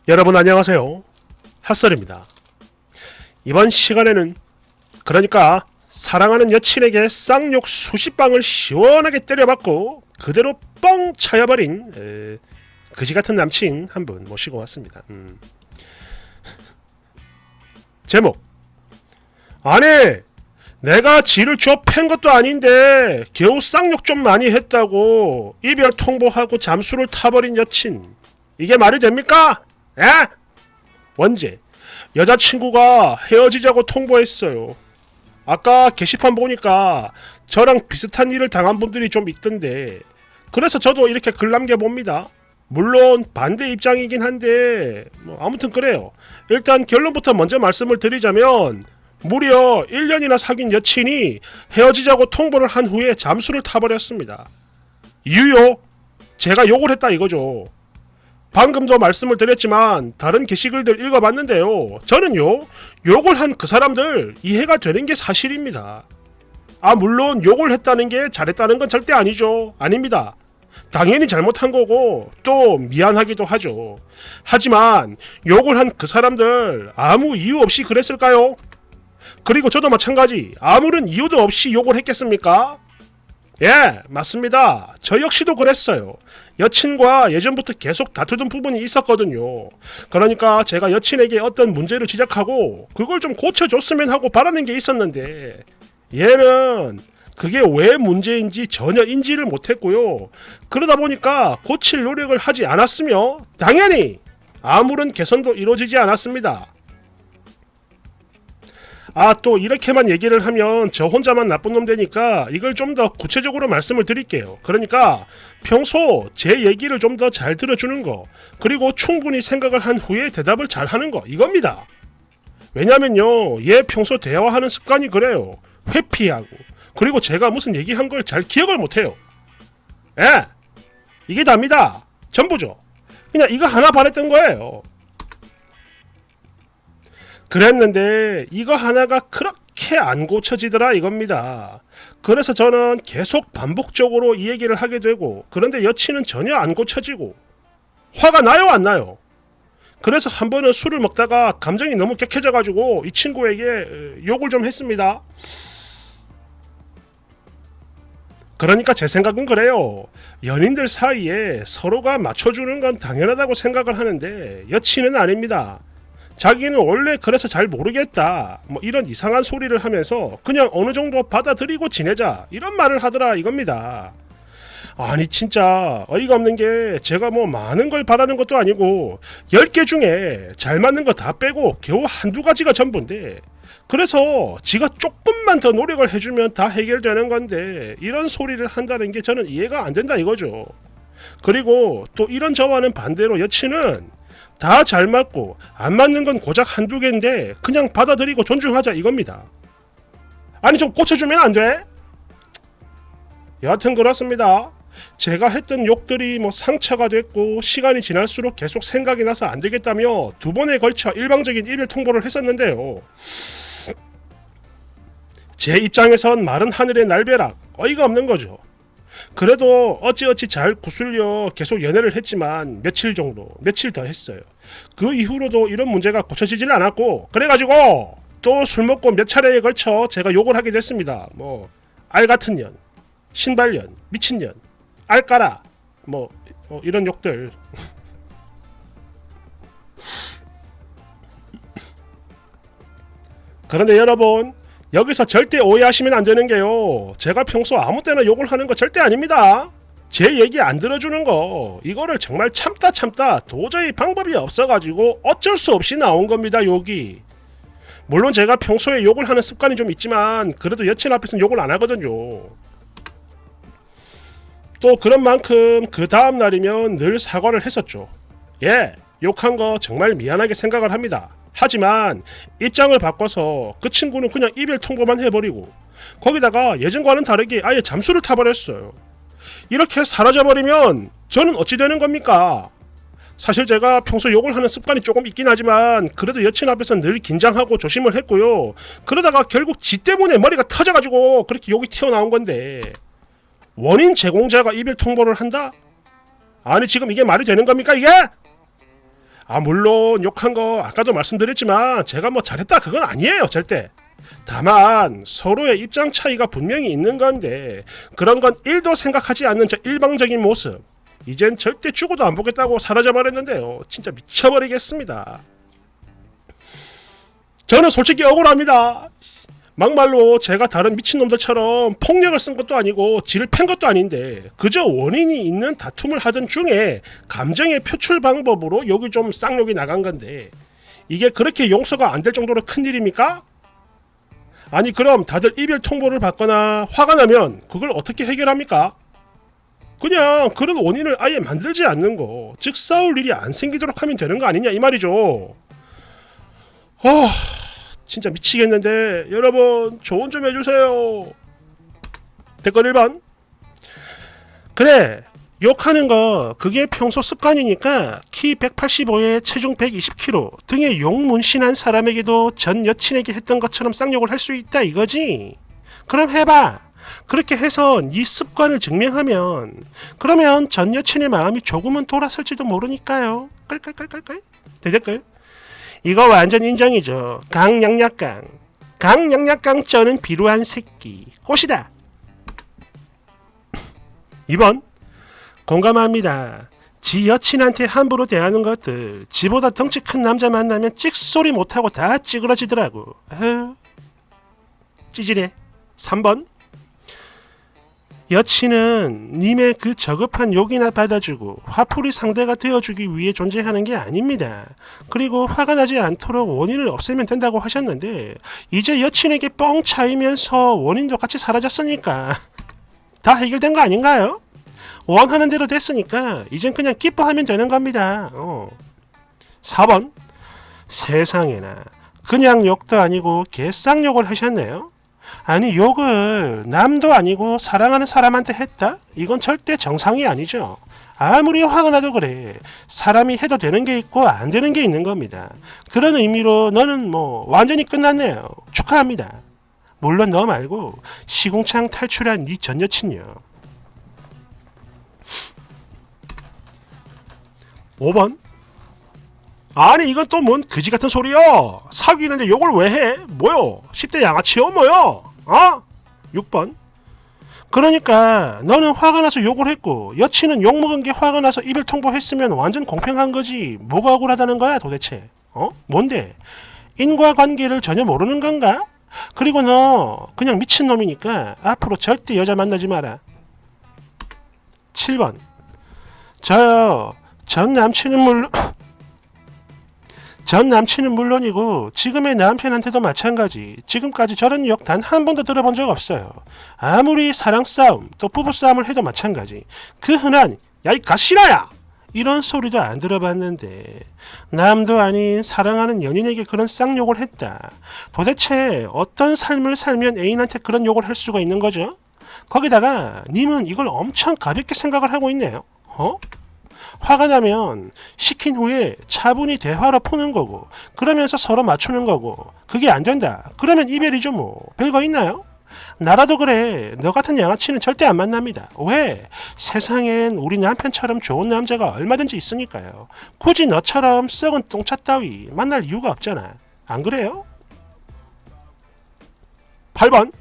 여러분 안녕하세요. 핫설입니다. 이번 시간에는 그러니까 사랑하는 여친에게 쌍욕 수십 방을 시원하게 때려받고 그대로 뻥 차여버린 그지같은 남친 한 분 모시고 왔습니다. 제목, 아니 내가 지를 줘 팬 것도 아닌데 겨우 쌍욕 좀 많이 했다고 이별 통보하고 잠수를 타버린 여친, 이게 말이 됩니까? 에? 원제, 여자친구가 헤어지자고 통보했어요. 아까 게시판 보니까 저랑 비슷한 일을 당한 분들이 좀 있던데, 그래서 저도 이렇게 글 남겨봅니다. 물론 반대 입장이긴 한데 아무튼 그래요. 일단 결론부터 먼저 말씀을 드리자면 무려 1년이나 사귄 여친이 헤어지자고 통보를 한 후에 잠수를 타버렸습니다. 이유요? 제가 욕을 했다 이거죠. 방금도 말씀을 드렸지만 다른 게시글들 읽어봤는데요. 저는요, 욕을 한 그 사람들 이해가 되는 게 사실입니다. 물론 욕을 했다는 게 잘했다는 건 절대 아니죠. 아닙니다. 당연히 잘못한 거고 또 미안하기도 하죠. 하지만 욕을 한 그 사람들 아무 이유 없이 그랬을까요? 그리고 저도 마찬가지 아무런 이유도 없이 욕을 했겠습니까? 예, 맞습니다. 저 역시도 그랬어요. 여친과 예전부터 계속 다투던 부분이 있었거든요. 그러니까 제가 여친에게 어떤 문제를 지적하고 그걸 좀 고쳐줬으면 하고 바라는 게 있었는데, 얘는 그게 왜 문제인지 전혀 인지를 못했고요. 그러다 보니까 고칠 노력을 하지 않았으며 당연히 아무런 개선도 이루어지지 않았습니다. 또 이렇게만 얘기를 하면 저 혼자만 나쁜 놈 되니까 이걸 좀 더 구체적으로 말씀을 드릴게요. 그러니까 평소 제 얘기를 좀 더 잘 들어주는 거, 그리고 충분히 생각을 한 후에 대답을 잘 하는 거, 이겁니다. 왜냐면요, 얘 평소 대화하는 습관이 그래요. 회피하고, 그리고 제가 무슨 얘기한 걸 잘 기억을 못해요. 예, 이게 답니다. 전부죠. 그냥 이거 하나 바랬던 거예요. 그랬는데 이거 하나가 그렇게 안 고쳐지더라 이겁니다. 그래서 저는 계속 반복적으로 이 얘기를 하게 되고, 그런데 여친은 전혀 안 고쳐지고 화가 나요 안 나요? 그래서 한 번은 술을 먹다가 감정이 너무 격해져가지고 이 친구에게 욕을 좀 했습니다. 그러니까 제 생각은 그래요. 연인들 사이에 서로가 맞춰주는 건 당연하다고 생각을 하는데 여친은 아닙니다. 자기는 원래 그래서 잘 모르겠다, 이런 이상한 소리를 하면서 그냥 어느 정도 받아들이고 지내자, 이런 말을 하더라 이겁니다. 아니 진짜 어이가 없는 게, 제가 많은 걸 바라는 것도 아니고 10개 중에 잘 맞는 거 다 빼고 겨우 한두 가지가 전부인데, 그래서 지가 조금만 더 노력을 해주면 다 해결되는 건데 이런 소리를 한다는 게 저는 이해가 안 된다 이거죠. 그리고 또 이런 저와는 반대로 여친은 다 잘 맞고 안 맞는 건 고작 한두 개인데 그냥 받아들이고 존중하자 이겁니다. 아니 좀 고쳐주면 안 돼? 여하튼 그렇습니다. 제가 했던 욕들이 상처가 됐고 시간이 지날수록 계속 생각이 나서 안 되겠다며 두 번에 걸쳐 일방적인 이별 통보를 했었는데요. 제 입장에선 마른 하늘의 날벼락, 어이가 없는 거죠. 그래도 어찌어찌 잘 구슬려 계속 연애를 했지만 며칠 더 했어요. 그 이후로도 이런 문제가 고쳐지질 않았고, 그래가지고 또 술 먹고 몇 차례에 걸쳐 제가 욕을 하게 됐습니다. 알같은 년, 신발년, 미친년, 알까라, 이런 욕들. 그런데 여러분, 여기서 절대 오해하시면 안 되는 게요, 제가 평소 아무 때나 욕을 하는 거 절대 아닙니다. 제 얘기 안 들어주는 거, 이거를 정말 참다 도저히 방법이 없어가지고 어쩔 수 없이 나온 겁니다, 욕이. 물론 제가 평소에 욕을 하는 습관이 좀 있지만 그래도 여친 앞에서는 욕을 안 하거든요. 또 그런 만큼 그 다음 날이면 늘 사과를 했었죠. 예, 욕한 거 정말 미안하게 생각을 합니다. 하지만 입장을 바꿔서 그 친구는 그냥 이별 통보만 해버리고 거기다가 예전과는 다르게 아예 잠수를 타버렸어요. 이렇게 사라져버리면 저는 어찌 되는 겁니까? 사실 제가 평소 욕을 하는 습관이 조금 있긴 하지만 그래도 여친 앞에서 늘 긴장하고 조심을 했고요. 그러다가 결국 지 때문에 머리가 터져가지고 그렇게 욕이 튀어나온 건데, 원인 제공자가 이별 통보를 한다? 아니 지금 이게 말이 되는 겁니까 이게? 물론 욕한 거 아까도 말씀드렸지만 제가 뭐 잘했다 그건 아니에요 절대. 다만 서로의 입장 차이가 분명히 있는 건데 그런 건 1도 생각하지 않는 저 일방적인 모습 이젠 절대 죽어도 안 보겠다고 사라져버렸는데요. 진짜 미쳐버리겠습니다. 저는 솔직히 억울합니다. 막말로 제가 다른 미친놈들처럼 폭력을 쓴 것도 아니고 지를 팬 것도 아닌데 그저 원인이 있는 다툼을 하던 중에 감정의 표출 방법으로 여기 좀 쌍욕이 나간 건데 이게 그렇게 용서가 안 될 정도로 큰일입니까? 아니 그럼 다들 이별 통보를 받거나 화가 나면 그걸 어떻게 해결합니까? 그냥 그런 원인을 아예 만들지 않는 거, 즉 싸울 일이 안 생기도록 하면 되는 거 아니냐 이 말이죠. 진짜 미치겠는데 여러분 조언 좀 해주세요. 댓글 1번. 그래 욕하는 거 그게 평소 습관이니까 키 185에 체중 120kg 등의 욕 문신한 사람에게도 전 여친에게 했던 것처럼 쌍욕을 할 수 있다 이거지. 그럼 해봐. 그렇게 해서 네 습관을 증명하면 그러면 전 여친의 마음이 조금은 돌아설지도 모르니까요. 깔깔깔깔깔. 댓글. 이거 완전 인정이죠. 강냥약강. 강냥약강 쩌는 비루한 새끼. 꽃이다. 2번. 공감합니다. 지 여친한테 함부로 대하는 것들 지보다 덩치 큰 남자 만나면 찍소리 못하고 다 찌그러지더라고. 아유 찌질해. 3번. 여친은 님의 그 저급한 욕이나 받아주고 화풀이 상대가 되어주기 위해 존재하는 게 아닙니다. 그리고 화가 나지 않도록 원인을 없애면 된다고 하셨는데 이제 여친에게 뻥 차이면서 원인도 같이 사라졌으니까 다 해결된 거 아닌가요? 원하는 대로 됐으니까 이젠 그냥 기뻐하면 되는 겁니다. 4번. 세상에나 그냥 욕도 아니고 개쌍욕을 하셨네요. 아니 욕을 남도 아니고 사랑하는 사람한테 했다? 이건 절대 정상이 아니죠. 아무리 화가 나도 그래. 사람이 해도 되는 게 있고 안 되는 게 있는 겁니다. 그런 의미로 너는 뭐 완전히 끝났네요. 축하합니다. 물론 너 말고 시궁창 탈출한 네 전 여친요. 5번. 아니 이건 또 뭔 그지같은 소리야. 사귀는데 욕을 왜 해? 뭐요? 10대 양아치요 뭐요? 6번. 그러니까 너는 화가 나서 욕을 했고 여친은 욕먹은 게 화가 나서 이별 통보했으면 완전 공평한 거지. 뭐가 억울하다는 거야 도대체? 뭔데? 인과관계를 전혀 모르는 건가? 그리고 너 그냥 미친놈이니까 앞으로 절대 여자 만나지 마라. 7번. 저요 전 남친은 물론이고 지금의 남편한테도 마찬가지. 지금까지 저런 욕 단 한 번도 들어본 적 없어요. 아무리 사랑 싸움 또 부부 싸움을 해도 마찬가지. 그 흔한 야 이 가시나야 이런 소리도 안 들어봤는데 남도 아닌 사랑하는 연인에게 그런 쌍욕을 했다. 도대체 어떤 삶을 살면 애인한테 그런 욕을 할 수가 있는 거죠? 거기다가 님은 이걸 엄청 가볍게 생각을 하고 있네요. 화가 나면 시킨 후에 차분히 대화로 푸는 거고 그러면서 서로 맞추는 거고 그게 안 된다. 그러면 이별이죠 뭐. 별거 있나요? 나라도 그래. 너 같은 양아치는 절대 안 만납니다. 왜? 세상엔 우리 남편처럼 좋은 남자가 얼마든지 있으니까요. 굳이 너처럼 썩은 똥차 따위 만날 이유가 없잖아. 안 그래요? 8번.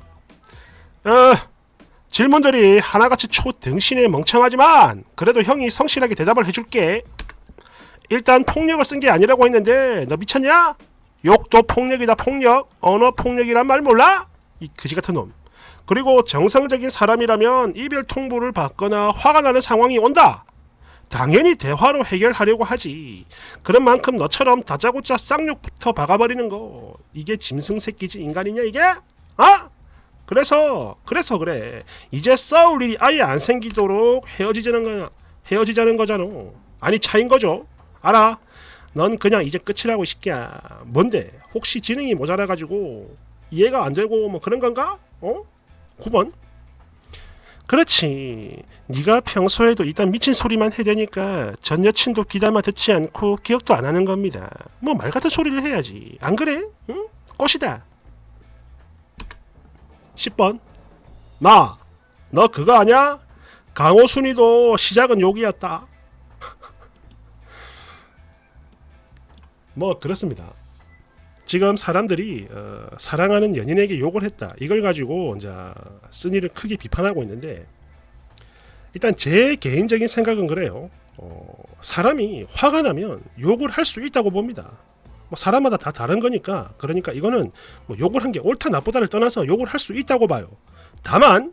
질문들이 하나같이 초등신에 멍청하지만 그래도 형이 성실하게 대답을 해줄게. 일단 폭력을 쓴 게 아니라고 했는데 너 미쳤냐? 욕도 폭력이다. 폭력. 언어 폭력이란 말 몰라? 이 그지같은 놈. 그리고 정상적인 사람이라면 이별 통보를 받거나 화가 나는 상황이 온다. 당연히 대화로 해결하려고 하지. 그런 만큼 너처럼 다짜고짜 쌍욕부터 박아버리는 거 이게 짐승새끼지 인간이냐 이게? 그래서 그래. 이제 싸울 일이 아예 안 생기도록 헤어지자는 거잖아. 아니 차인 거죠. 알아. 넌 그냥 이제 끝이라고 이 새끼야. 뭔데? 혹시 지능이 모자라가지고 이해가 안 되고 뭐 그런 건가? 9번. 그렇지. 네가 평소에도 일단 미친 소리만 해대니까 전 여친도 귀담아 듣지 않고 기억도 안 하는 겁니다. 뭐 말 같은 소리를 해야지. 안 그래? 응? 꽃이다. 10번. 너 그거 아냐? 강호순이도 시작은 욕이었다. 뭐 그렇습니다. 지금 사람들이 사랑하는 연인에게 욕을 했다, 이걸 가지고 이제 쓴이를 크게 비판하고 있는데, 일단 제 개인적인 생각은 그래요. 사람이 화가 나면 욕을 할 수 있다고 봅니다. 뭐 사람마다 다 다른 거니까. 그러니까 이거는 뭐 욕을 한 게 옳다 나쁘다를 떠나서 욕을 할 수 있다고 봐요. 다만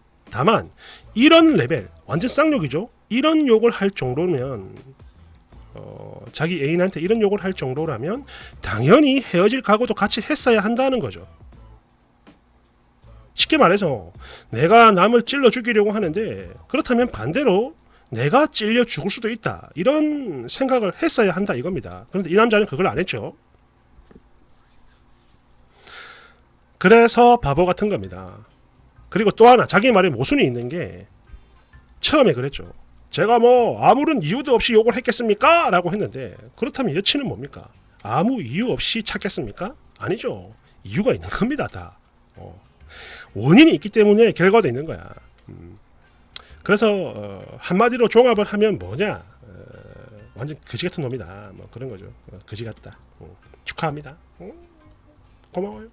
이런 레벨, 완전 쌍욕이죠. 이런 욕을 할 정도면, 자기 애인한테 이런 욕을 할 정도라면 당연히 헤어질 각오도 같이 했어야 한다는 거죠. 쉽게 말해서 내가 남을 찔러 죽이려고 하는데, 그렇다면 반대로 내가 찔려 죽을 수도 있다, 이런 생각을 했어야 한다 이겁니다. 그런데 이 남자는 그걸 안 했죠. 그래서 바보 같은 겁니다. 그리고 또 하나 자기 말에 모순이 있는 게, 처음에 그랬죠. 제가 뭐 아무런 이유도 없이 욕을 했겠습니까? 라고 했는데, 그렇다면 여친은 뭡니까? 아무 이유 없이 찾겠습니까? 아니죠. 이유가 있는 겁니다. 다 원인이 있기 때문에 결과도 있는 거야. 그래서 한마디로 종합을 하면 뭐냐, 완전 그지 같은 놈이다, 뭐 그런 거죠. 그지 같다. 축하합니다. 고마워요.